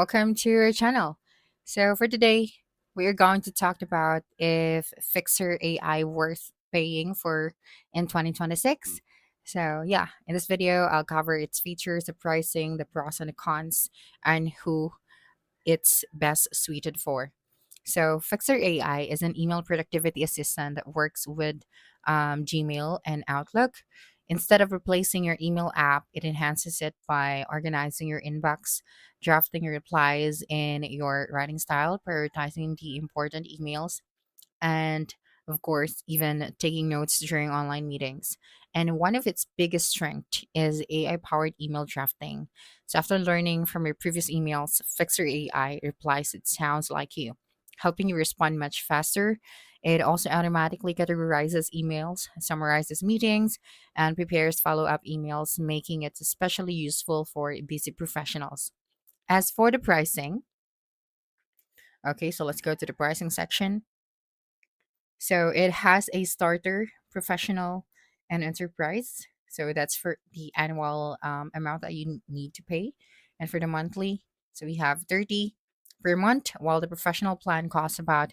Welcome to our channel. So for today, we are going to talk about if Fyxer AI worth paying for in 2026. So yeah, in this video, I'll cover its features, the pricing, the pros and the cons, and who it's best suited for. So Fyxer AI is an email productivity assistant that works with Gmail and Outlook. Instead of replacing your email app, it enhances it by organizing your inbox, drafting your replies in your writing style, prioritizing the important emails, and of course, even taking notes during online meetings. And one of its biggest strengths is AI powered email drafting. So, after learning from your previous emails, Fixer AI replies it sounds like you, helping you respond much faster. It also automatically categorizes emails, summarizes meetings, and prepares follow up emails, making it especially useful for busy professionals. As for the pricing, okay, so let's go to the pricing section. So it has a starter, professional, and enterprise. So that's for the annual amount that you need to pay. And for the monthly, so we have 30 per month, while the professional plan costs about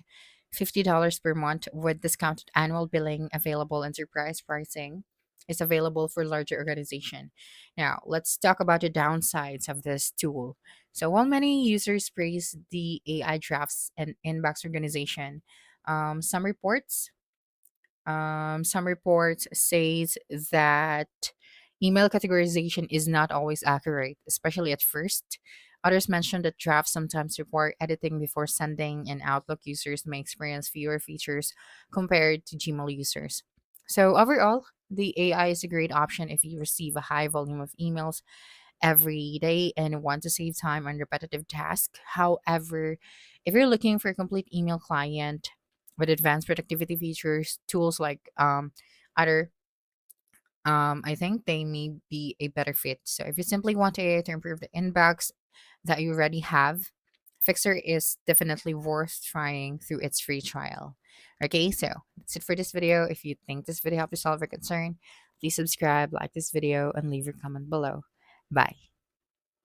$50 per month with discounted annual billing. Available enterprise pricing is available for larger organization. Now, let's talk about the downsides of this tool. So while many users praise the AI drafts and inbox organization, um, some reports some reports says that email categorization is not always accurate, especially at first. Others mention that drafts sometimes require editing before sending, and Outlook users may experience fewer features compared to Gmail users. So overall, the AI is a great option if you receive a high volume of emails every day and want to save time on repetitive tasks. However, if you're looking for a complete email client with advanced productivity features, tools like other, I think they may be a better fit. So if you simply want AI to improve the inbox that you already have, Fixer is definitely worth trying through its free trial. Okay, so that's it for this video. If you think this video helped you solve your concern, please subscribe, like this video, and leave your comment below. Bye.